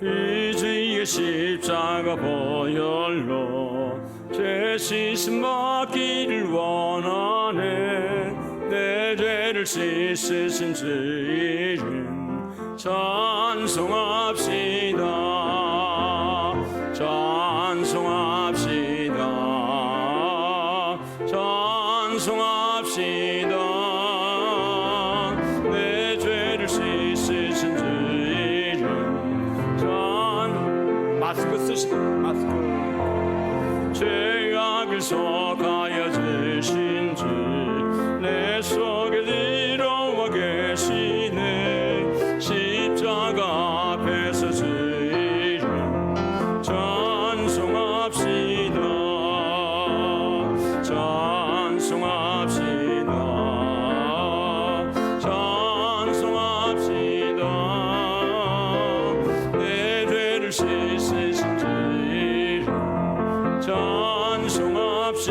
그 주의 십자가 보혈로 죄 씻음 받기를 원하네. 내 죄를 씻으신 주 이름 찬송합시다. 찬송합시다. 찬송합시다. 내 죄를 씻으신 주 이름 마스크 쓰시고 마스크. 죄악을 속하여 주신 주 내 속에 들어와 계시네. 십자가 앞에서 주 이름 찬송합시다. 찬송합시다. 찬송합시다. 내 죄를 씻으신 주 이름 찬송합시다.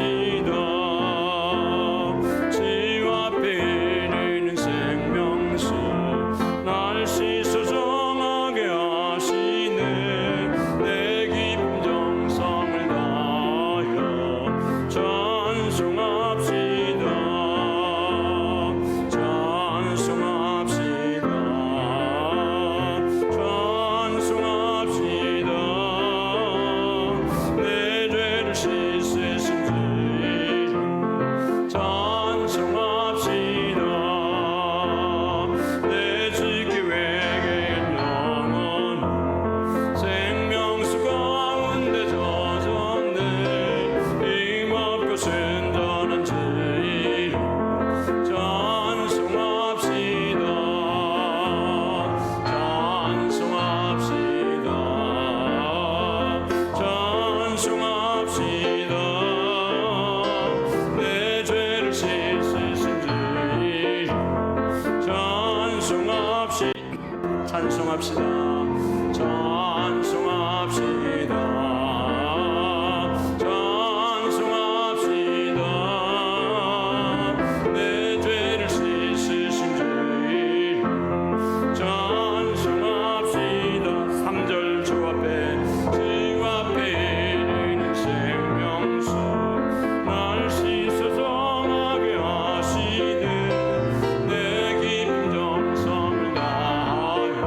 찬송합시다. 찬송합시다. 찬송합시다. 내 죄를 씻으신 주 이름 찬송합시다. 3절 주 앞에 이르는 생명수 날 씻어 정하게 하시네. 내 깊은 정성을 다하여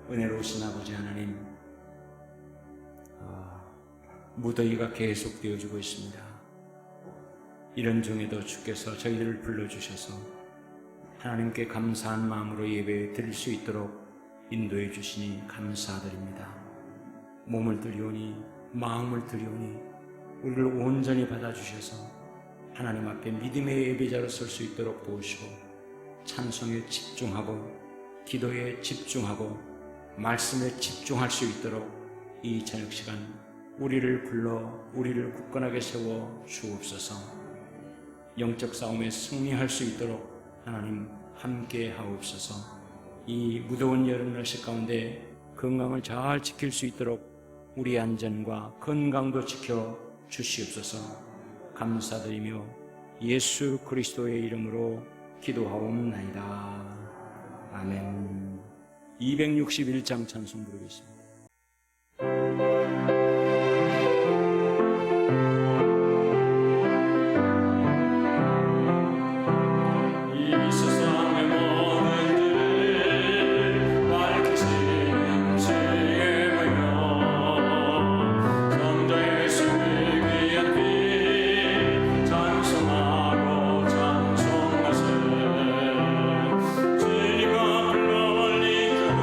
은혜로우신 아버지 하나님, 무더위가 계속되어지고 있습니다. 이런 중에도 주께서 저희들을 불러주셔서 하나님께 감사한 마음으로 예배 드릴 수 있도록 인도해 주시니 감사드립니다. 몸을 드리오니 마음을 드리오니 우리를 온전히 받아주셔서 하나님 앞에 믿음의 예배자로 설 수 있도록 도우시고 찬송에 집중하고 기도에 집중하고 말씀에 집중할 수 있도록 이 저녁 시간 우리를 불러 우리를 굳건하게 세워 주옵소서. 영적 싸움에 승리할 수 있도록 하나님 함께 하옵소서. 이 무더운 여름 날씨 가운데 건강을 잘 지킬 수 있도록 우리의 안전과 건강도 지켜 주시옵소서. 감사드리며 예수 그리스도의 이름으로 기도하옵나이다. 아멘. 261장 찬송 부르겠습니다. 주님과 불러 올리구나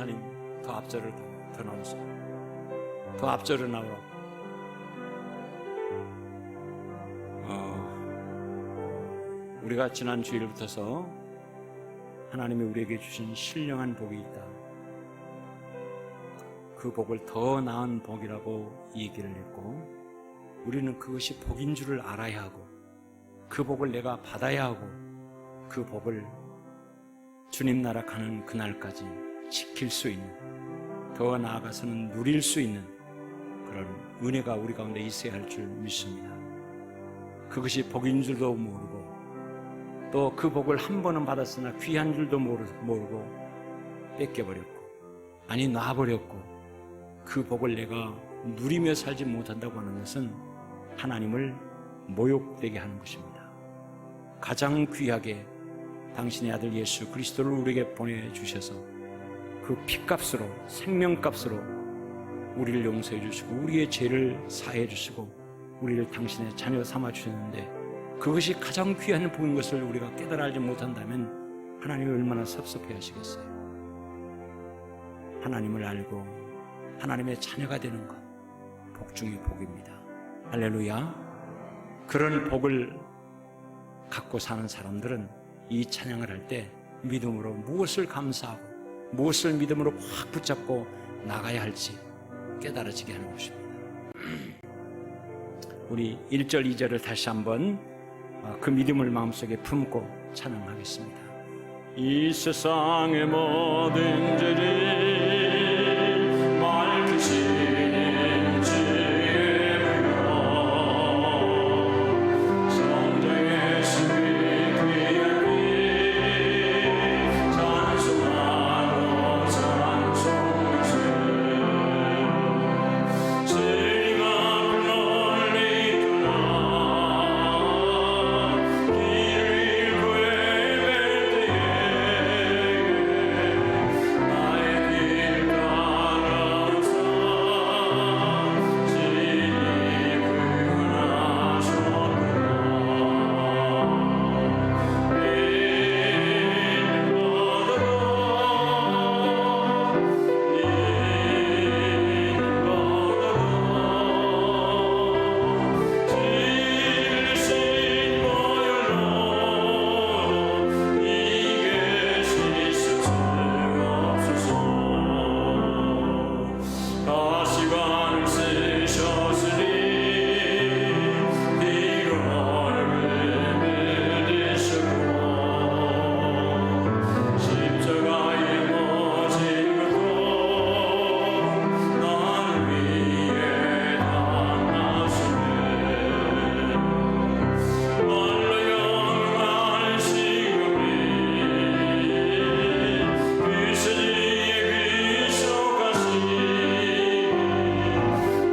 목사님 더 앞절을 더 나오세요. 더 앞절을 나오라고. 우리가 지난 주일부터서 하나님이 우리에게 주신 신령한 복이 있다. 그 복을 더 나은 복이라고 얘기를 했고, 우리는 그것이 복인 줄을 알아야 하고, 그 복을 내가 받아야 하고, 그 복을 주님 나라 가는 그날까지 지킬 수 있는, 더 나아가서는 누릴 수 있는 그런 은혜가 우리 가운데 있어야 할 줄 믿습니다. 그것이 복인 줄도 모르고, 또 그 복을 한 번은 받았으나 귀한 줄도 모르고 뺏겨버렸고, 아니 놔버렸고, 그 복을 내가 누리며 살지 못한다고 하는 것은 하나님을 모욕되게 하는 것입니다. 가장 귀하게 당신의 아들 예수 그리스도를 우리에게 보내주셔서 그 피값으로, 생명값으로 우리를 용서해 주시고 우리의 죄를 사해 주시고 우리를 당신의 자녀 삼아 주셨는데, 그것이 가장 귀한 복인 것을 우리가 깨달아 알지 못한다면 하나님이 얼마나 섭섭해 하시겠어요. 하나님을 알고 하나님의 자녀가 되는 것, 복 중의 복입니다. 할렐루야. 그런 복을 갖고 사는 사람들은 이 찬양을 할 때 믿음으로 무엇을 감사하고 무엇을 믿음으로 확 붙잡고 나가야 할지 깨달아지게 하는 것입니다. 우리 1절 2절을 다시 한번 그 믿음을 마음속에 품고 찬양하겠습니다. 이 세상의 모든 죄를 밝히시는 주의 무명, 성령의 신비 귀한 피 찬송하고 찬송하세. 주님 앞을 널리 떠나 길을 구해뵐 때에 나의 길 따라서 진이 가시관을 쓰셨으니 피로를 묻으시고 십자가에 모진 것도 나를 위해 담았으네. 말로 영원한 시금이 그세지의 귀속하시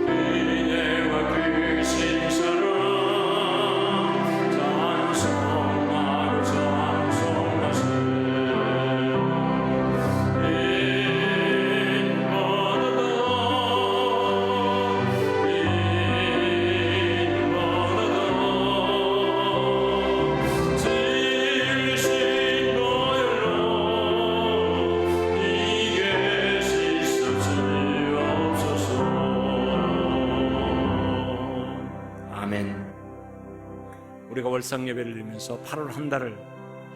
은혜와 그 신사랑 찬송하고 찬송하세. 진리신 보혈로 이게 씻어지옵소서. 아멘. 우리가 월상 예배를 드리면서 8월 한 달을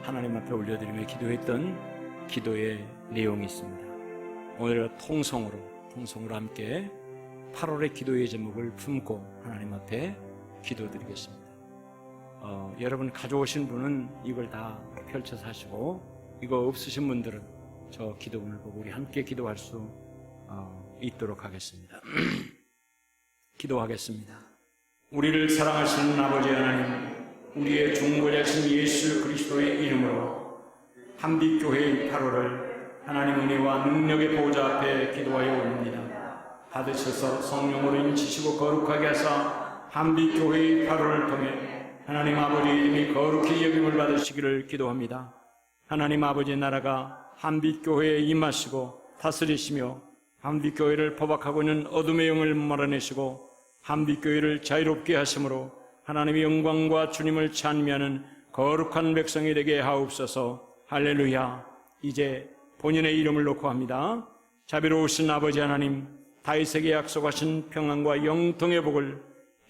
하나님 앞에 올려드리며 기도했던 기도의 내용이 있습니다. 오늘 통성으로 함께 8월의 기도의 제목을 품고 하나님 앞에 기도드리겠습니다. 여러분 가져오신 분은 이걸 다 펼쳐서 하시고, 이거 없으신 분들은 저 기도문을 보고 우리 함께 기도할 수 있도록 하겠습니다. 기도하겠습니다. 우리를 사랑하시는 아버지 하나님, 우리의 중보자신 예수 그리스도의 이름으로 한빛교회의 8월을 하나님 은혜와 능력의 보좌 앞에 기도하여 올립니다. 받으셔서 성령으로 인치시고 거룩하게 하사 한빛교회의 8월을 통해 하나님 아버지의 이름이 거룩히 여김을 받으시기를 기도합니다. 하나님 아버지의 나라가 한빛교회에 임하시고 다스리시며 한빛교회를 포박하고 있는 어둠의 영을 몰아내시고 한빛교회를 자유롭게 하심으로 하나님의 영광과 주님을 찬미하는 거룩한 백성이 되게 하옵소서. 할렐루야. 이제 본인의 이름을 놓고 합니다. 자비로우신 아버지 하나님, 다윗에게 약속하신 평안과 영통의 복을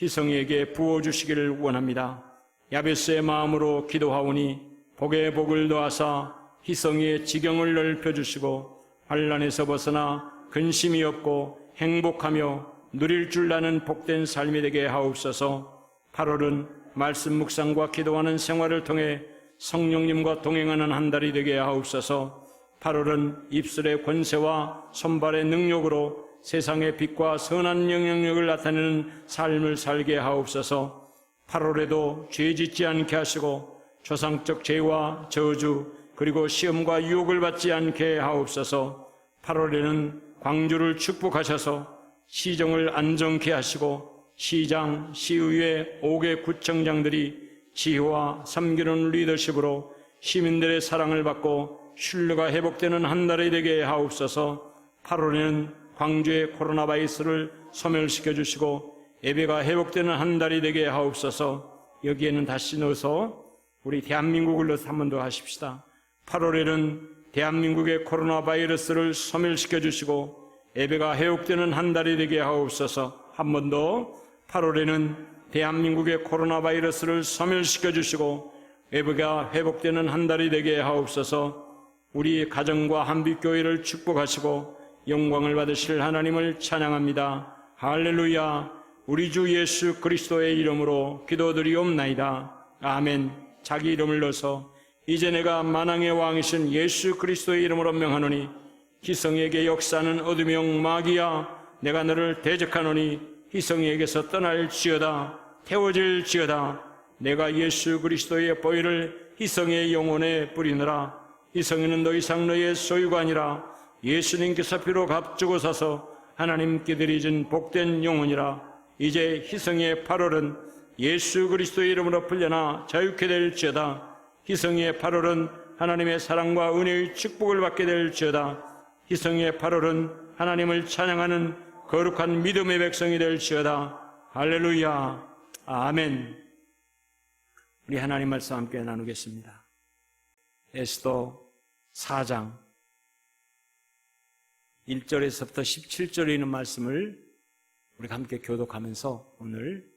희성이에게 부어주시기를 원합니다. 야베스의 마음으로 기도하오니 복의 복을 더하사 희성이의 지경을 넓혀주시고 환난에서 벗어나 근심이 없고 행복하며 누릴 줄 아는 복된 삶이 되게 하옵소서. 8월은 말씀 묵상과 기도하는 생활을 통해 성령님과 동행하는 한 달이 되게 하옵소서. 8월은 입술의 권세와 손발의 능력으로 세상의 빛과 선한 영향력을 나타내는 삶을 살게 하옵소서. 8월에도 죄 짓지 않게 하시고 조상적 죄와 저주 그리고 시험과 유혹을 받지 않게 하옵소서. 8월에는 광주를 축복하셔서 시정을 안정케 하시고 시장, 시의회 5개 구청장들이 지혜와 섬기는 리더십으로 시민들의 사랑을 받고 신뢰가 회복되는 한 달이 되게 하옵소서. 8월에는 광주의 코로나 바이러스를 소멸시켜 주시고 예배가 회복되는 한 달이 되게 하옵소서. 여기에는 다시 넣어서 우리 대한민국을 넣어서 한 번 더 하십시다. 8월에는 대한민국의 코로나 바이러스를 소멸시켜 주시고 예배가 회복되는 한 달이 되게 하옵소서. 한 번 더. 8월에는 대한민국의 코로나 바이러스를 소멸시켜 주시고 예배가 회복되는 한 달이 되게 하옵소서. 우리 가정과 한빛교회를 축복하시고 영광을 받으실 하나님을 찬양합니다. 할렐루야. 우리 주 예수 그리스도의 이름으로 기도드리옵나이다. 아멘. 자기 이름을 넣어서 이제 내가 만왕의 왕이신 예수 그리스도의 이름으로 명하노니 희성에게 역사는 어둠의 영 마귀야, 내가 너를 대적하노니 희성에게서 떠날지어다. 태워질지어다. 내가 예수 그리스도의 보혈을 희성의 영혼에 뿌리느라. 희성이는 더 이상 너의 소유가 아니라 예수님께서 피로 값주고 사서 하나님께 드리진 복된 영혼이라. 이제 희성의 8월은 예수 그리스도의 이름으로 풀려나 자유케 될지어다. 희성의 8월은 하나님의 사랑과 은혜의 축복을 받게 될지어다. 희성의 8월은 하나님을 찬양하는 거룩한 믿음의 백성이 될지어다. 할렐루야. 아멘. 우리 하나님 말씀 함께 나누겠습니다. 에스더 4장 1절에서부터 17절에 있는 말씀을 우리가 함께 교독하면서 오늘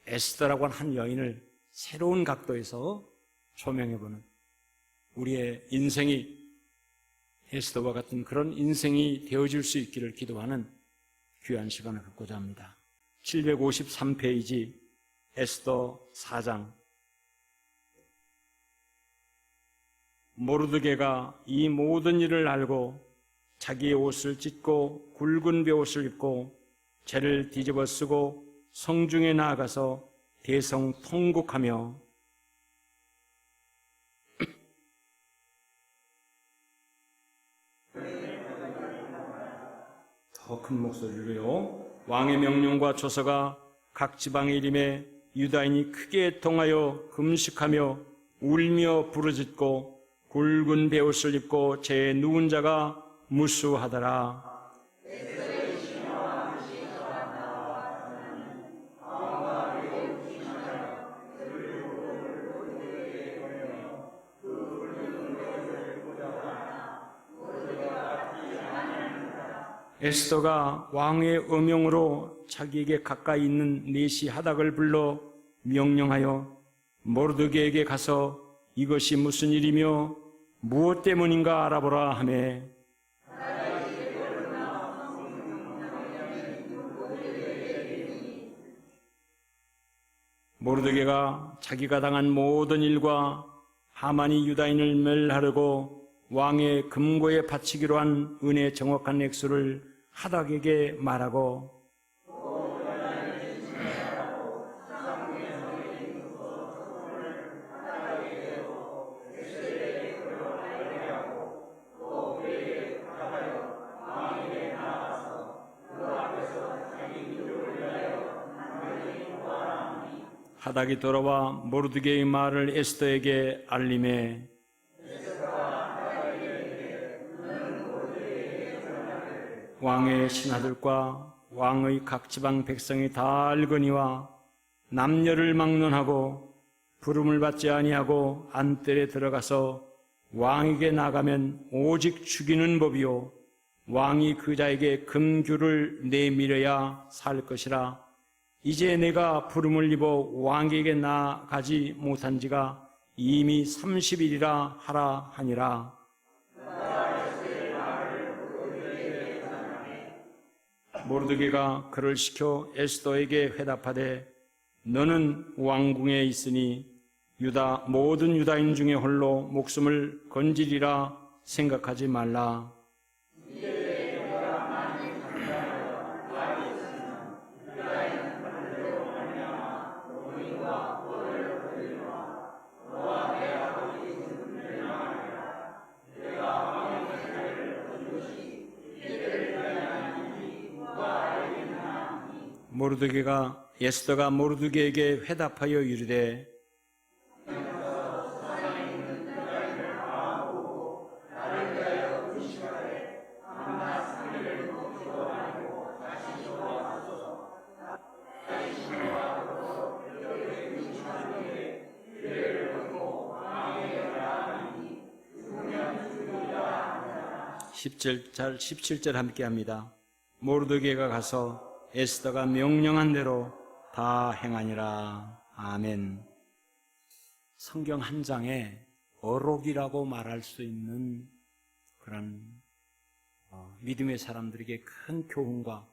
에스더라고 하는 한 여인을 새로운 각도에서 조명해보는, 우리의 인생이 에스더와 같은 그런 인생이 되어질 수 있기를 기도하는 귀한 시간을 갖고자 합니다. 753페이지 에스더 4장. 모르드게가 이 모든 일을 알고 자기의 옷을 찢고 굵은 베옷을 입고 죄를 뒤집어 쓰고 성중에 나아가서 대성통곡하며 더 큰 목소리로요. 왕의 명령과 조서가 각 지방에 이름에 유다인이 크게 통하여 금식하며 울며 부르짖고 굵은 베옷을 입고 죄에 누운 자가 무수하더라. 에스더가 왕의 음영으로 자기에게 가까이 있는 내시 하닥을 불러 명령하여 모르드게에게 가서 이것이 무슨 일이며 무엇 때문인가 알아보라 하매, 모르드게가 자기가 당한 모든 일과 하만이 유다인을 멸하려고 왕의 금고에 바치기로 한 은혜의 정확한 액수를 하닥에게 말하고, 하닥이 돌아와 모르드게의 말을 에스더에게 알림해 왕의 신하들과 왕의 각 지방 백성이 다 알거니와 남녀를 막론하고 부름을 받지 아니하고 안뜰에 들어가서 왕에게 나가면 오직 죽이는 법이요 왕이 그 자에게 금규를 내밀어야 살 것이라. 이제 내가 부름을 입어 왕에게 나가지 못한 지가 이미 30일이라 하라 하니라. 모르드게가 그를 시켜 에스더에게 회답하되 너는 왕궁에 있으니 모든 유다인 중에 홀로 목숨을 건지리라 생각하지 말라. 에스더가 모르드게에게 회답하여 이르되 17절 함께 합니다. 모르드게가 가서 에스더가 명령한 대로 다 행하니라. 아멘. 성경 한 장에 어록이라고 말할 수 있는 그런 믿음의 사람들에게 큰 교훈과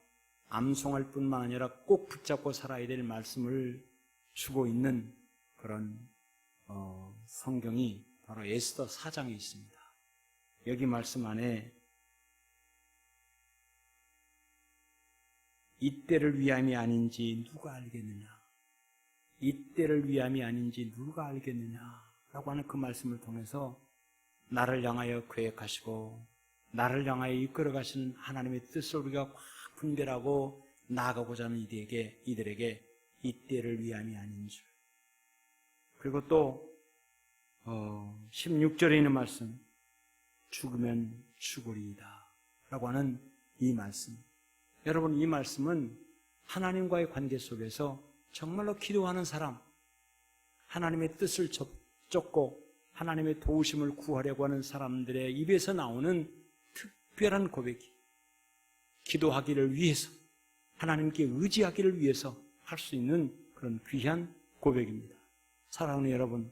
암송할 뿐만 아니라 꼭 붙잡고 살아야 될 말씀을 주고 있는 그런 성경이 바로 에스더 4장에 있습니다. 여기 말씀 안에 이때를 위함이 아닌지 누가 알겠느냐, 이때를 위함이 아닌지 누가 알겠느냐 라고 하는 그 말씀을 통해서 나를 향하여 계획하시고 나를 향하여 이끌어가시는 하나님의 뜻을 우리가 확 분별하고 나아가고자 하는 이들에게 이때를 위함이 아닌 줄. 그리고 또 16절에 있는 말씀, 죽으면 죽으리이다 라고 하는 이 말씀. 여러분, 이 말씀은 하나님과의 관계 속에서 정말로 기도하는 사람, 하나님의 뜻을 쫓고 하나님의 도우심을 구하려고 하는 사람들의 입에서 나오는 특별한 고백이, 기도하기를 위해서, 하나님께 의지하기를 위해서 할 수 있는 그런 귀한 고백입니다. 사랑하는 여러분,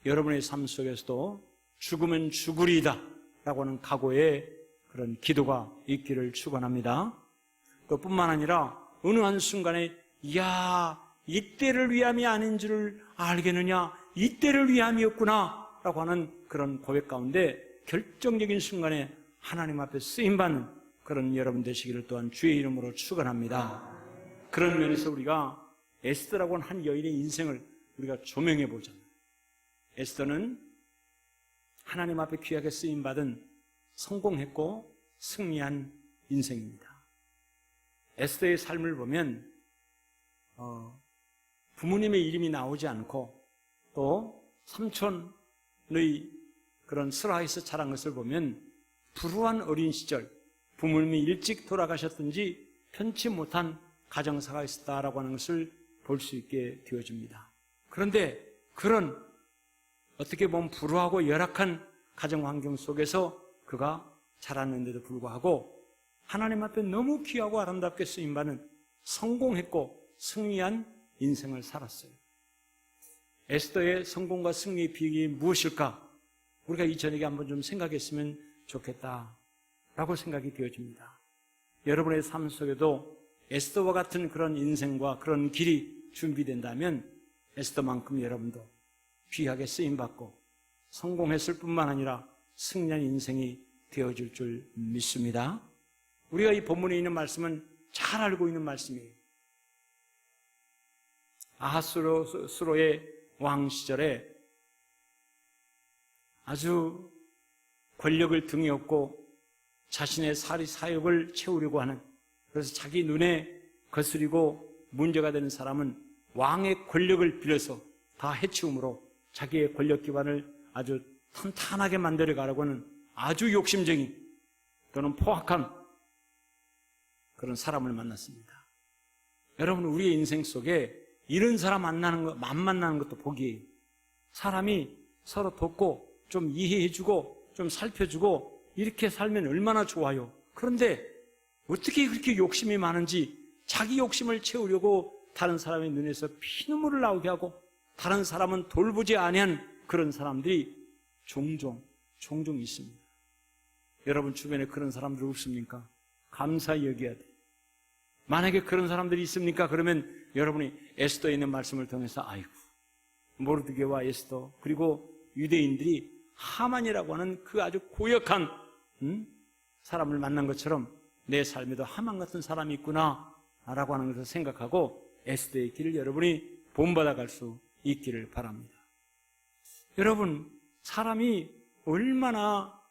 여러분의 삶 속에서도 죽으면 죽으리이다 라고 하는 각오의 그런 기도가 있기를 축원합니다. 또 뿐만 아니라 어느 한순간에 이때를 위함이 아닌 줄을 알겠느냐, 이때를 위함이었구나 라고 하는 그런 고백 가운데 결정적인 순간에 하나님 앞에 쓰임받는 그런 여러분 되시기를 또한 주의 이름으로 축원합니다. 그런 면에서 우리가 에스더라고 하는 한 여인의 인생을 우리가 조명해 보자면, 에스더는 하나님 앞에 귀하게 쓰임받은 성공했고 승리한 인생입니다. 에스더의 삶을 보면 부모님의 이름이 나오지 않고 또 삼촌의 그런 슬하에서 자란 것을 보면 불우한 어린 시절, 부모님이 일찍 돌아가셨든지 편치 못한 가정사가 있었다라고 하는 것을 볼 수 있게 되어집니다. 그런데 그런 어떻게 보면 불우하고 열악한 가정 환경 속에서 그가 자랐는데도 불구하고 하나님 앞에 너무 귀하고 아름답게 쓰임받는 성공했고 승리한 인생을 살았어요. 에스더의 성공과 승리의 비결이 무엇일까? 우리가 이 저녁에 한번 좀 생각했으면 좋겠다라고 생각이 되어집니다. 여러분의 삶 속에도 에스더와 같은 그런 인생과 그런 길이 준비된다면 에스더만큼 여러분도 귀하게 쓰임받고 성공했을 뿐만 아니라 승리한 인생이 되어질 줄 믿습니다. 우리가 이 본문에 있는 말씀은 잘 알고 있는 말씀이에요. 아하스로의 왕 시절에 아주 권력을 등에 업고 자신의 사욕을 채우려고 하는, 그래서 자기 눈에 거스리고 문제가 되는 사람은 왕의 권력을 빌어서 다 해치움으로 자기의 권력 기반을 아주 탄탄하게 만들어 가려고 하는 아주 욕심쟁이 또는 포악한 그런 사람을 만났습니다. 여러분, 우리의 인생 속에 이런 사람 만나는 것도 복이에요. 사람이 서로 돕고 좀 이해해주고 좀 살펴주고 이렇게 살면 얼마나 좋아요. 그런데 어떻게 그렇게 욕심이 많은지 자기 욕심을 채우려고 다른 사람의 눈에서 피눈물을 나오게 하고 다른 사람은 돌보지 아니한 그런 사람들이 종종 있습니다. 여러분 주변에 그런 사람들 없습니까? 감사히 여겨야 돼. 만약에 그런 사람들이 있습니까? 그러면 여러분이 에스더에 있는 말씀을 통해서 아이고 모르드게와 에스더 그리고 유대인들이 하만이라고 하는 그 아주 고역한 사람을 만난 것처럼 내 삶에도 하만 같은 사람이 있구나 라고 하는 것을 생각하고 에스더의 길을 여러분이 본받아 갈 수 있기를 바랍니다. 여러분 사람이 얼마나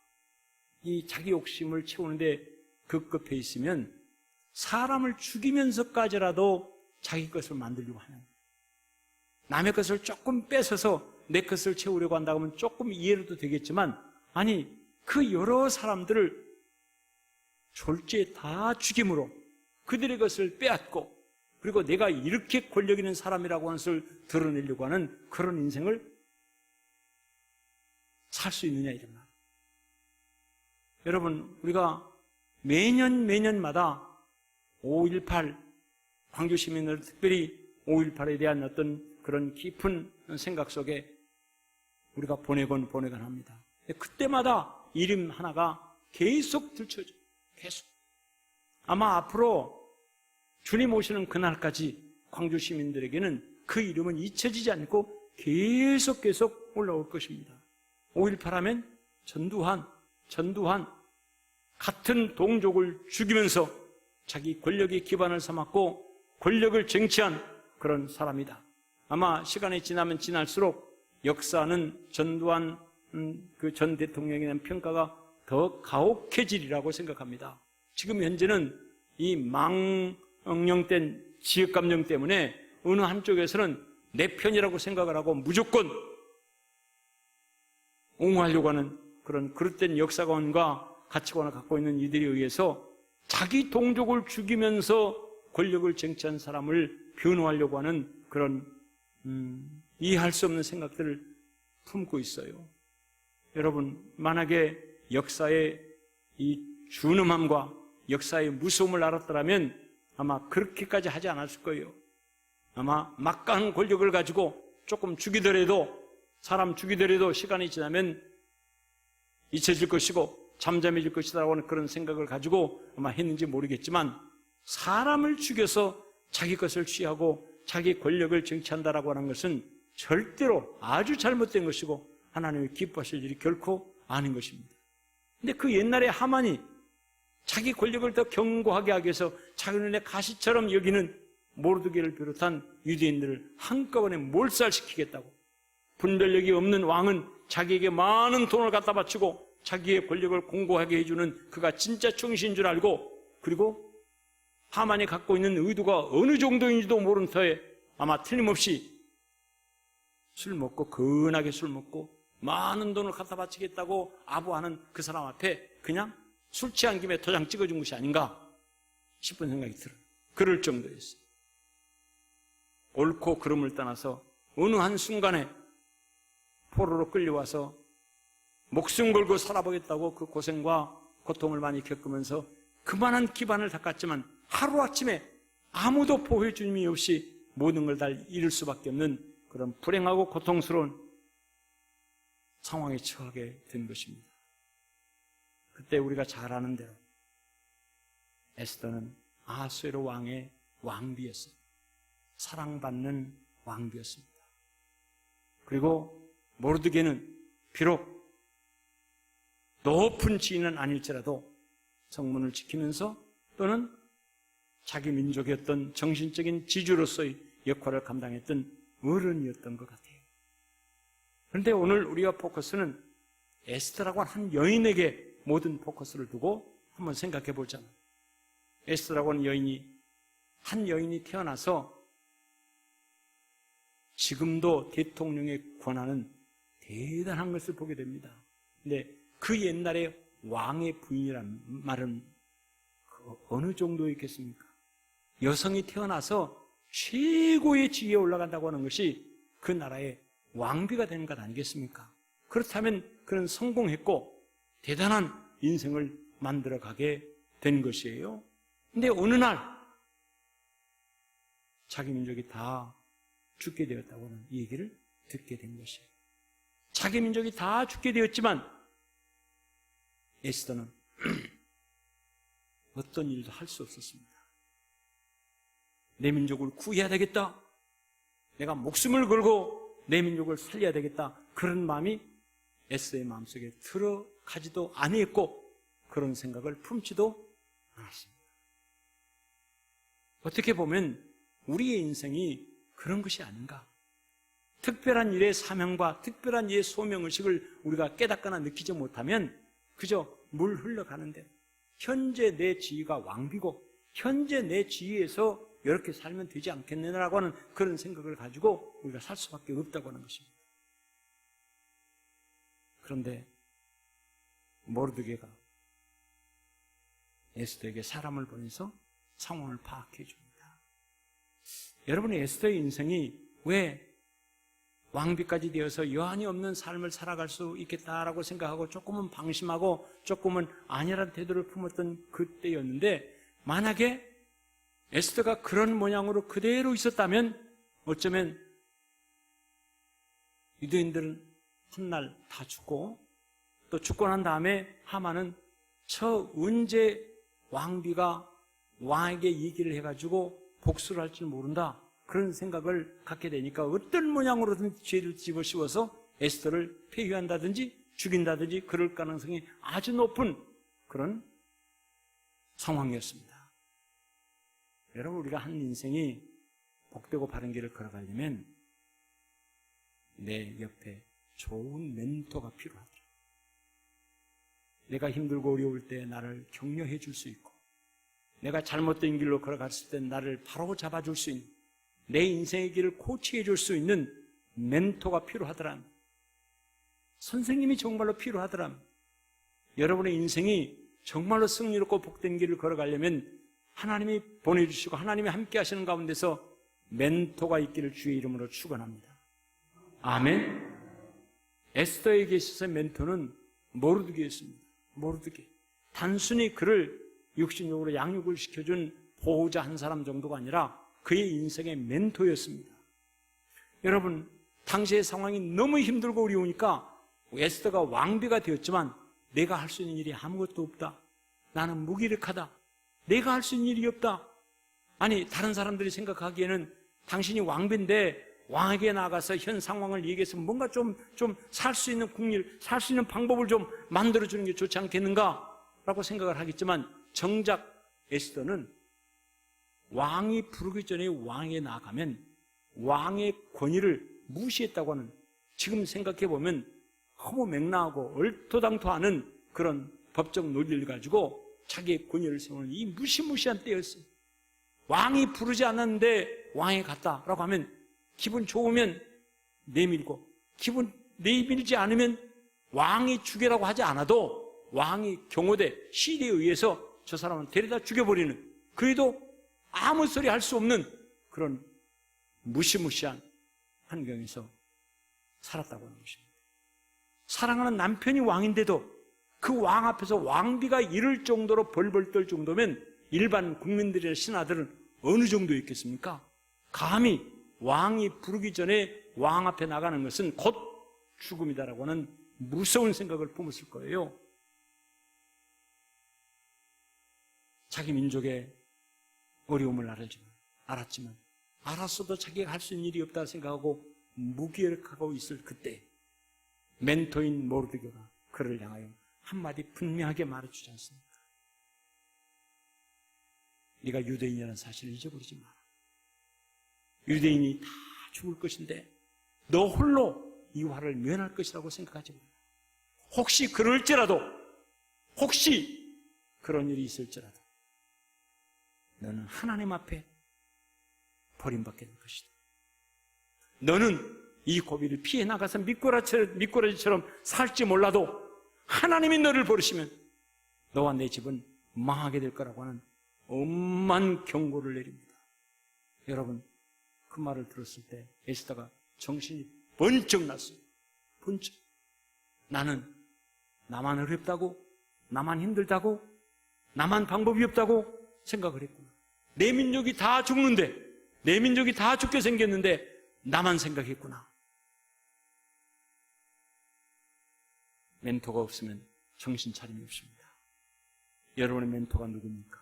이 자기 욕심을 채우는데 급급해 있으면 사람을 죽이면서까지라도 자기 것을 만들려고 하는 거예요. 남의 것을 조금 뺏어서 내 것을 채우려고 한다고 하면 조금 이해도 되겠지만 아니 그 여러 사람들을 졸지에 다 죽임으로 그들의 것을 빼앗고 그리고 내가 이렇게 권력 있는 사람이라고 하는 것을 드러내려고 하는 그런 인생을 살 수 있느냐 이런 말. 여러분 우리가 매년마다 5.18 광주 시민들 특별히 5.18에 대한 어떤 그런 깊은 생각 속에 우리가 보내곤 합니다. 그때마다 이름 하나가 계속 들춰져요. 계속. 아마 앞으로 주님 오시는 그날까지 광주 시민들에게는 그 이름은 잊혀지지 않고 계속 올라올 것입니다. 5.18 하면 전두환 같은 동족을 죽이면서 자기 권력의 기반을 삼았고 권력을 쟁취한 그런 사람이다. 아마 시간이 지나면 지날수록 역사는 전두환 그 전 대통령에 대한 평가가 더 가혹해지리라고 생각합니다. 지금 현재는 이 망령된 지역감정 때문에 어느 한쪽에서는 내 편이라고 생각을 하고 무조건 옹호하려고 하는 그런 그릇된 역사관과 가치관을 갖고 있는 이들에 의해서 자기 동족을 죽이면서 권력을 쟁취한 사람을 변호하려고 하는 그런 이해할 수 없는 생각들을 품고 있어요. 여러분 만약에 역사의 이 준엄함과 역사의 무서움을 알았더라면 아마 그렇게까지 하지 않았을 거예요. 아마 막강한 권력을 가지고 조금 죽이더라도 사람 죽이더라도 시간이 지나면 잊혀질 것이고 잠잠해질 것이라고 하는 그런 생각을 가지고 아마 했는지 모르겠지만 사람을 죽여서 자기 것을 취하고 자기 권력을 쟁취한다라고 하는 것은 절대로 아주 잘못된 것이고 하나님이 기뻐하실 일이 결코 아닌 것입니다. 근데 그 옛날에 하만이 자기 권력을 더 견고하게 하기 위해서 자기 눈에 가시처럼 여기는 모르드게를 비롯한 유대인들을 한꺼번에 몰살시키겠다고 분별력이 없는 왕은 자기에게 많은 돈을 갖다 바치고 자기의 권력을 공고하게 해주는 그가 진짜 충신인 줄 알고 그리고 하만이 갖고 있는 의도가 어느 정도인지도 모른 터에 아마 틀림없이 술 먹고 근하게 술 먹고 많은 돈을 갖다 바치겠다고 아부하는 그 사람 앞에 그냥 술 취한 김에 도장 찍어준 것이 아닌가 싶은 생각이 들어요. 그럴 정도였어요. 옳고 그름을 떠나서 어느 한순간에 포로로 끌려와서 목숨 걸고 살아보겠다고 그 고생과 고통을 많이 겪으면서 그만한 기반을 닦았지만 하루아침에 아무도 보호해 주님이 없이 모든 걸 다 잃을 수밖에 없는 그런 불행하고 고통스러운 상황에 처하게 된 것입니다. 그때 우리가 잘 아는 대로 에스더는 아수에로 왕의 왕비였습니다. 사랑받는 왕비였습니다. 그리고 모르드게는 비록 높은 지위는 아닐지라도 성문을 지키면서 또는 자기 민족의 어떤 정신적인 지주로서의 역할을 감당했던 어른이었던 것 같아요. 그런데 오늘 우리가 포커스는 에스더라고 하는 한 여인에게 모든 포커스를 두고 한번 생각해 보자면 에스더라고 하는 한 여인이 태어나서 지금도 대통령의 권한은 대단한 것을 보게 됩니다. 근데 그 옛날에 왕의 부인이라는 말은 어느 정도였겠습니까? 여성이 태어나서 최고의 지위에 올라간다고 하는 것이 그 나라의 왕비가 되는 것 아니겠습니까? 그렇다면 그는 성공했고 대단한 인생을 만들어가게 된 것이에요. 근데 어느 날 자기 민족이 다 죽게 되었다고는 이 얘기를 듣게 된 것이에요. 자기 민족이 다 죽게 되었지만 에스더는 어떤 일도 할 수 없었습니다. 내 민족을 구해야 되겠다. 내가 목숨을 걸고 내 민족을 살려야 되겠다. 그런 마음이 에스더의 마음속에 들어가지도 아니했고 그런 생각을 품지도 않았습니다. 어떻게 보면 우리의 인생이 그런 것이 아닌가. 특별한 일의 사명과 특별한 일의 소명의식을 우리가 깨닫거나 느끼지 못하면 그저 물 흘러가는데 현재 내 지위가 왕비고 현재 내 지위에서 이렇게 살면 되지 않겠느냐라고 하는 그런 생각을 가지고 우리가 살 수밖에 없다고 하는 것입니다. 그런데 모르드게가 에스더에게 사람을 보내서 상황을 파악해 줍니다. 여러분의 에스더의 인생이 왜 왕비까지 되어서 여한이 없는 삶을 살아갈 수 있겠다라고 생각하고 조금은 방심하고 조금은 아니라는 태도를 품었던 그때였는데 만약에 에스더가 그런 모양으로 그대로 있었다면 어쩌면 유대인들은 훗날 다 죽고 또 죽고 난 다음에 하만은 저 언제 왕비가 왕에게 얘기를 해가지고 복수를 할 줄 모른다 그런 생각을 갖게 되니까 어떤 모양으로든 죄를 집어씌워서 에스더를 폐위한다든지 죽인다든지 그럴 가능성이 아주 높은 그런 상황이었습니다. 여러분 우리가 한 인생이 복되고 바른 길을 걸어가려면 내 옆에 좋은 멘토가 필요하다. 내가 힘들고 어려울 때 나를 격려해 줄 수 있고 내가 잘못된 길로 걸어갔을 때 나를 바로 잡아줄 수 있는 내 인생의 길을 코치해 줄 수 있는 멘토가 필요하더란 선생님이 정말로 필요하더란 여러분의 인생이 정말로 승리롭고 복된 길을 걸어가려면 하나님이 보내주시고 하나님이 함께 하시는 가운데서 멘토가 있기를 주의 이름으로 축원합니다. 아멘. 에스더에게 있어서 멘토는 모르드게였습니다. 모르드게. 단순히 그를 육신적으로 양육을 시켜준 보호자 한 사람 정도가 아니라 그의 인생의 멘토였습니다. 여러분, 당시의 상황이 너무 힘들고 어려우니까 에스더가 왕비가 되었지만 내가 할 수 있는 일이 아무것도 없다. 나는 무기력하다. 내가 할 수 있는 일이 없다. 아니, 다른 사람들이 생각하기에는 당신이 왕비인데 왕에게 나가서 현 상황을 얘기해서 뭔가 좀 살 수 있는 국리를, 살 수 있는 방법을 좀 만들어주는 게 좋지 않겠는가? 라고 생각을 하겠지만 정작 에스더는 왕이 부르기 전에 왕에 나가면 왕의 권위를 무시했다고 하는 지금 생각해보면 허무맹랑하고 얼토당토하는 그런 법적 논리를 가지고 자기의 권위를 세우는 이 무시무시한 때였어요. 왕이 부르지 않았는데 왕에 갔다라고 하면 기분 좋으면 내밀고 기분 내밀지 않으면 왕이 죽여라고 하지 않아도 왕이 경호대 시대에 의해서 저 사람을 데려다 죽여버리는 그래도 아무 소리 할 수 없는 그런 무시무시한 환경에서 살았다고 하는 것입니다. 사랑하는 남편이 왕인데도 그 왕 앞에서 왕비가 이를 정도로 벌벌 떨 정도면 일반 국민들이나 신하들은 어느 정도 있겠습니까? 감히 왕이 부르기 전에 왕 앞에 나가는 것은 곧 죽음이다라고 하는 무서운 생각을 품었을 거예요. 자기 민족의 어려움을 알았지만 알았어도 자기가 할 수 있는 일이 없다 생각하고 무기력하고 있을 그때 멘토인 모르드게가 그를 향하여 한마디 분명하게 말해주지 않습니까? 네가 유대인이라는 사실을 잊어버리지 마라. 유대인이 다 죽을 것인데 너 홀로 이 화를 면할 것이라고 생각하지 마라. 혹시 그럴지라도 혹시 그런 일이 있을지라도 너는 하나님 앞에 버림받게 될 것이다. 너는 이 고비를 피해 나가서 미꾸라지처럼 살지 몰라도 하나님이 너를 버리시면 너와 내 집은 망하게 될 거라고 하는 엄한 경고를 내립니다. 여러분, 그 말을 들었을 때 에스더가 정신이 번쩍 났어요. 번쩍. 나는 나만 어렵다고? 나만 힘들다고? 나만 방법이 없다고 생각을 했구나. 내 민족이 다 죽는데, 내 민족이 다 죽게 생겼는데 나만 생각했구나. 멘토가 없으면 정신 차림이 없습니다. 여러분의 멘토가 누굽니까?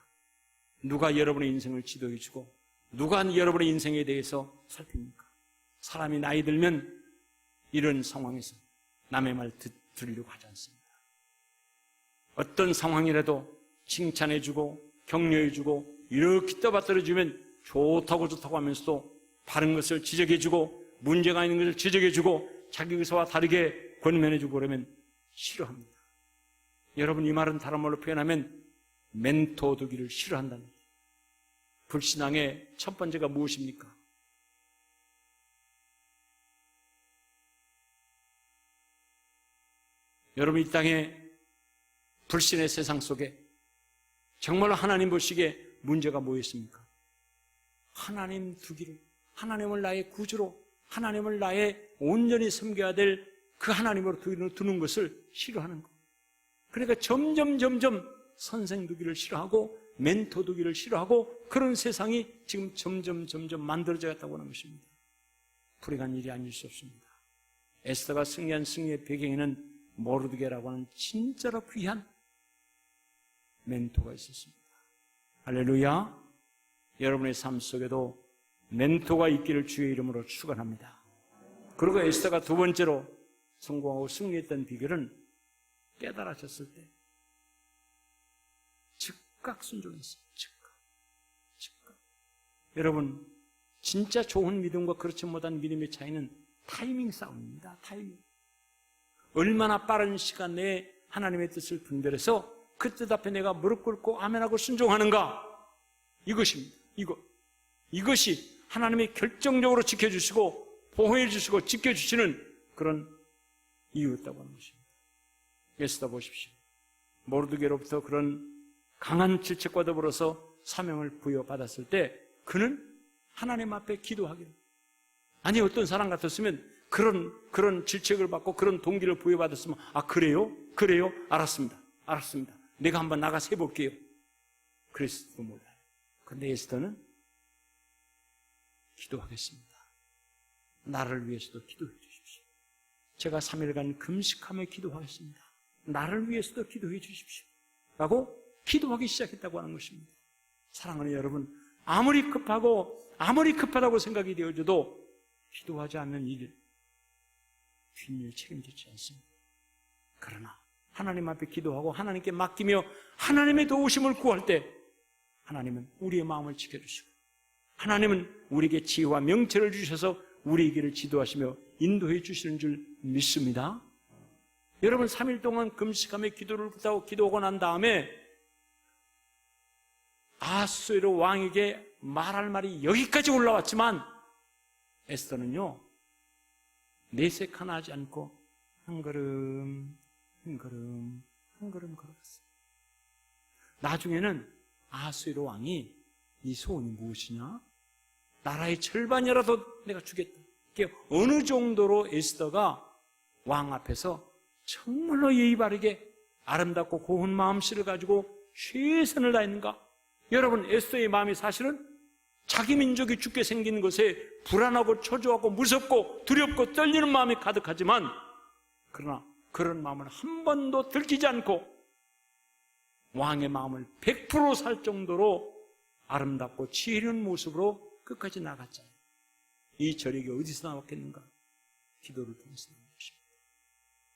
누가 여러분의 인생을 지도해주고 누가 여러분의 인생에 대해서 살핍니까? 사람이 나이 들면 이런 상황에서 남의 말 들으려고 하지 않습니다. 어떤 상황이라도 칭찬해주고 격려해주고 이렇게 떠받들어주면 좋다고 하면서도 바른 것을 지적해주고 문제가 있는 것을 지적해주고 자기 의사와 다르게 권면해주고 그러면 싫어합니다. 여러분, 이 말은 다른 말로 표현하면 멘토 두기를 싫어한다는 거예요. 불신앙의 첫 번째가 무엇입니까? 여러분, 이 땅에 불신의 세상 속에 정말로 하나님 보시기에 문제가 뭐였습니까? 하나님 두기를, 하나님을 나의 구주로, 하나님을 나의 온전히 섬겨야 될 그 하나님으로 두는 것을 싫어하는 것. 그러니까 점점 선생 두기를 싫어하고 멘토 두기를 싫어하고 그런 세상이 지금 점점 만들어져 갔다고 하는 것입니다. 불행한 일이 아닐 수 없습니다. 에스더가 승리한 승리의 배경에는 모르드게라고 하는 진짜로 귀한 멘토가 있었습니다. 할렐루야. 여러분의 삶 속에도 멘토가 있기를 주의 이름으로 축원합니다. 그리고 에스더가 두 번째로 성공하고 승리했던 비결은 깨달아졌을 때 즉각 순종했어요. 즉각. 여러분, 진짜 좋은 믿음과 그렇지 못한 믿음의 차이는 타이밍 싸움입니다. 타이밍. 얼마나 빠른 시간 내에 하나님의 뜻을 분별해서 그 뜻 앞에 내가 무릎 꿇고 아멘하고 순종하는가? 이것입니다. 이것이 하나님이 결정적으로 지켜주시고 보호해 주시고 지켜주시는 그런 이유였다고 하는 것입니다. 에스더 보십시오. 모르드게로부터 그런 강한 질책과 더불어서 사명을 부여받았을 때 그는 하나님 앞에 기도하기를. 아니, 어떤 사람 같았으면 그런 질책을 받고 그런 동기를 부여받았으면 그래요? 알았습니다. 내가 한번 나가서 해볼게요. 그랬을지도 몰라요. 그런데 에스더는 기도하겠습니다. 나를 위해서도 기도해 주십시오. 제가 3일간 금식하며 기도하겠습니다. 나를 위해서도 기도해 주십시오. 라고 기도하기 시작했다고 하는 것입니다. 사랑하는 여러분, 아무리 급하다고 생각이 되어져도 기도하지 않는 일, 뒷일 책임지지 않습니다. 그러나 하나님 앞에 기도하고 하나님께 맡기며 하나님의 도우심을 구할 때 하나님은 우리의 마음을 지켜주시고 하나님은 우리에게 지혜와 명철을 주셔서 우리의 길을 지도하시며 인도해 주시는 줄 믿습니다. 여러분, 3일 동안 금식하며 기도를 붙하고 기도하고 난 다음에 아하수에로 왕에게 말할 말이 여기까지 올라왔지만 에스더는요, 내색 하나 하지 않고 한 걸음 걸어갔어요. 나중에는 아하수에로 왕이 이 소원이 무엇이냐? 나라의 절반이라도 내가 주겠다. 어느 정도로 에스더가 왕 앞에서 정말로 예의 바르게 아름답고 고운 마음씨를 가지고 최선을 다했는가? 여러분, 에스더의 마음이 사실은 자기 민족이 죽게 생긴 것에 불안하고 초조하고 무섭고 두렵고 떨리는 마음이 가득하지만 그러나 그런 마음을 한 번도 들키지 않고 왕의 마음을 100% 살 정도로 아름답고 지혜 있는 모습으로 끝까지 나갔잖아요. 이 저력이 어디서 나왔겠는가? 기도를 통해서 나온 것입니다.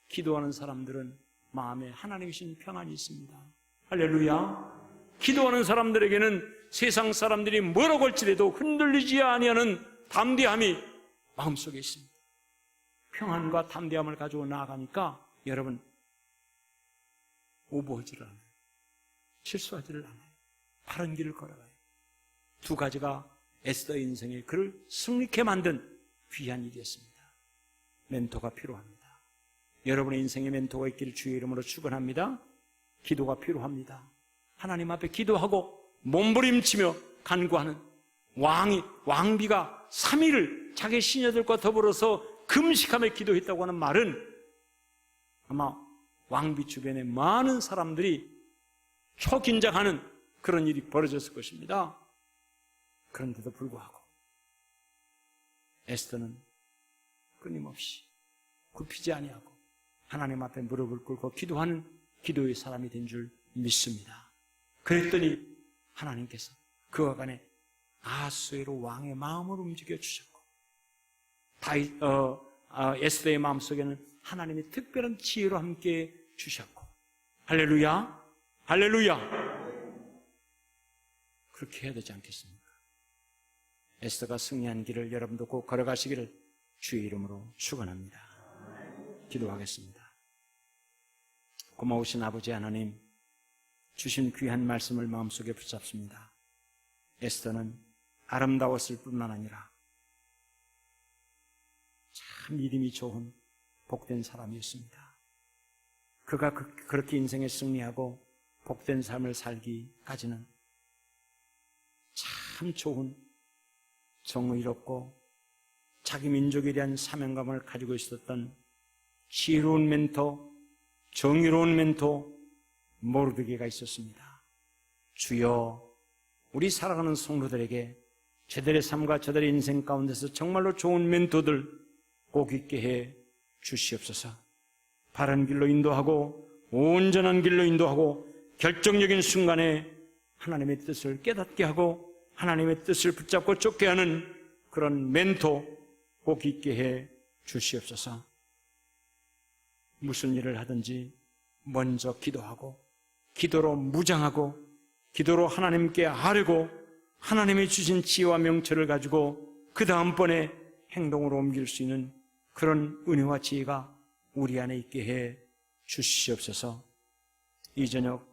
기도하는 사람들은 마음에 하나님이신 평안이 있습니다. 할렐루야. 기도하는 사람들에게는 세상 사람들이 뭐라고 할지라도 흔들리지 아니하는 담대함이 마음속에 있습니다. 평안과 담대함을 가지고 나아가니까 여러분, 오버하지를 않아요. 실수하지를 않아요. 바른 길을 걸어가요. 두 가지가 에스더의 인생에 그를 승리케 만든 귀한 일이었습니다. 멘토가 필요합니다. 여러분의 인생에 멘토가 있기를 주의 이름으로 축원합니다. 기도가 필요합니다. 하나님 앞에 기도하고 몸부림치며 간구하는 왕비가 3일을 자기 시녀들과 더불어서 금식하며 기도했다고 하는 말은 아마 왕비 주변에 많은 사람들이 초긴장하는 그런 일이 벌어졌을 것입니다. 그런데도 불구하고 에스더는 끊임없이 굽히지 아니하고 하나님 앞에 무릎을 꿇고 기도하는 기도의 사람이 된 줄 믿습니다. 그랬더니 하나님께서 그와 간에 아하스웨로 왕의 마음을 움직여 주셨고 에스더의 마음속에는 하나님의 특별한 지혜로 함께 주셨고 할렐루야, 할렐루야. 그렇게 해야 되지 않겠습니까? 에스더가 승리한 길을 여러분도 꼭 걸어가시기를 주의 이름으로 축원합니다. 기도하겠습니다. 고마우신 아버지 하나님, 주신 귀한 말씀을 마음속에 붙잡습니다. 에스더는 아름다웠을 뿐만 아니라 참 믿음이 좋은 복된 사람이었습니다. 그가 그렇게 인생에 승리하고 복된 삶을 살기까지는 참 좋은 정의롭고 자기 민족에 대한 사명감을 가지고 있었던 지혜로운 멘토, 정의로운 멘토 모르드게가 있었습니다. 주여, 우리 살아가는 성도들에게 저들의 삶과 저들의 인생 가운데서 정말로 좋은 멘토들 꼭 있게 해 주시옵소서. 바른 길로 인도하고 온전한 길로 인도하고 결정적인 순간에 하나님의 뜻을 깨닫게 하고 하나님의 뜻을 붙잡고 쫓게 하는 그런 멘토 꼭 있게 해 주시옵소서. 무슨 일을 하든지 먼저 기도하고 기도로 무장하고 기도로 하나님께 아뢰고 하나님이 주신 지혜와 명철을 가지고 그 다음번에 행동으로 옮길 수 있는 그런 은혜와 지혜가 우리 안에 있게 해 주시옵소서. 이 저녁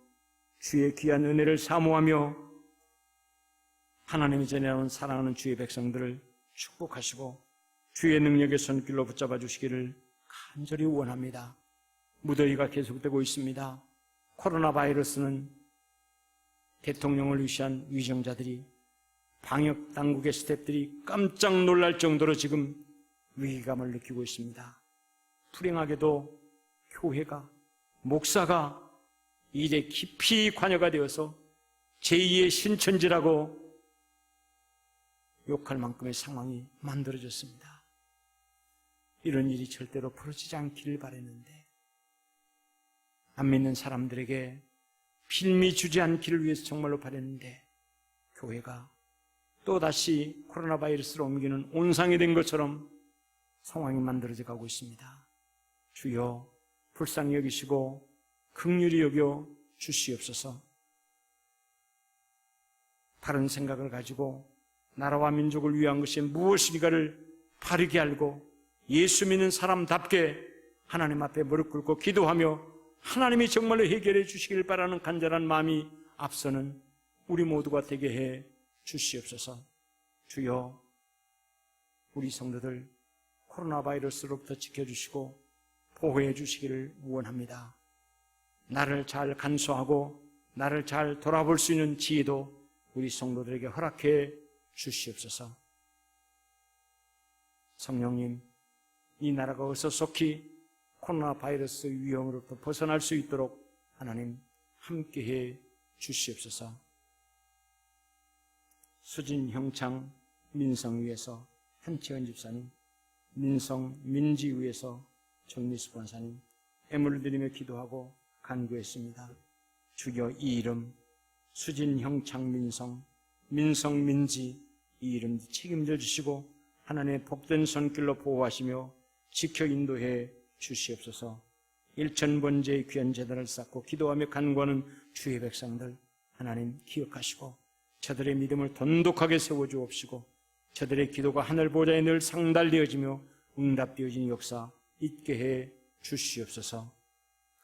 주의 귀한 은혜를 사모하며 하나님이 전해온 사랑하는 주의 백성들을 축복하시고 주의 능력의 손길로 붙잡아 주시기를 간절히 원합니다. 무더위가 계속되고 있습니다. 코로나 바이러스는 대통령을 위시한 위정자들이 방역 당국의 스태프들이 깜짝 놀랄 정도로 지금 위기감을 느끼고 있습니다. 불행하게도 교회가, 목사가 일에 깊이 관여가 되어서 제2의 신천지라고 욕할 만큼의 상황이 만들어졌습니다. 이런 일이 절대로 벌어지지 않기를 바랬는데 안 믿는 사람들에게 빌미 주지 않기를 위해서 정말로 바랬는데 교회가 또다시 코로나 바이러스로 옮기는 온상이 된 것처럼 상황이 만들어져 가고 있습니다. 주여 불쌍히 여기시고 긍휼히 여겨 주시옵소서. 바른 생각을 가지고 나라와 민족을 위한 것이 무엇이니까를 바르게 알고 예수 믿는 사람답게 하나님 앞에 무릎 꿇고 기도하며 하나님이 정말로 해결해 주시길 바라는 간절한 마음이 앞서는 우리 모두가 되게 해 주시옵소서. 주여, 우리 성도들 코로나 바이러스로부터 지켜주시고 보호해 주시기를 원합니다. 나를 잘 간수하고 나를 잘 돌아볼 수 있는 지혜도 우리 성도들에게 허락해 주시옵소서. 성령님, 이 나라가 어서속히 코로나 바이러스 위험으로부터 벗어날 수 있도록 하나님 함께해 주시옵소서. 수진 형창 민성위에서 한채원 집사님, 민성 민지위에서 정미수 권사님 애물을 드리며 기도하고 간구했습니다. 주여, 이 이름 수진 형창 민성, 민성 민지 이 이름 책임져 주시고 하나님의 복된 손길로 보호하시며 지켜 인도해 주시옵소서. 일천번제의 귀한 제단을 쌓고 기도하며 간구하는 주의 백성들 하나님 기억하시고 저들의 믿음을 돈독하게 세워주옵시고 저들의 기도가 하늘 보좌에 늘 상달되어지며 응답되어지는 역사 있게 해 주시옵소서.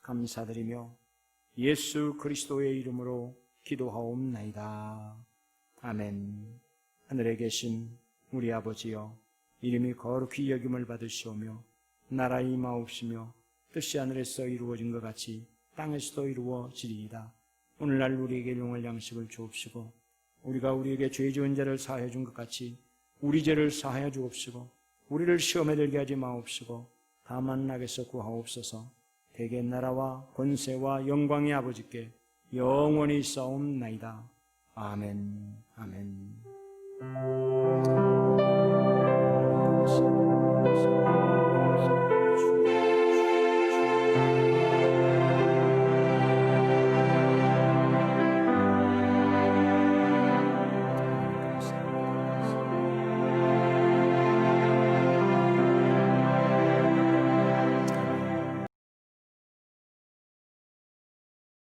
감사드리며 예수 그리스도의 이름으로 기도하옵나이다. 아멘. 하늘에 계신 우리 아버지여, 이름이 거룩히 여김을 받으시오며 나라 임하옵시며 뜻이 하늘에서 이루어진 것 같이 땅에서도 이루어지리이다. 오늘날 우리에게 일용할 양식을 주옵시고 우리가 우리에게 죄 지은 자를 사하여 준 것 같이 우리 죄를 사하여 주옵시고 우리를 시험에 들게 하지 마옵시고 다만 악에서 구하옵소서. 대개 나라와 권세와 영광의 아버지께 영원히 싸움나이다. 아멘. 아멘.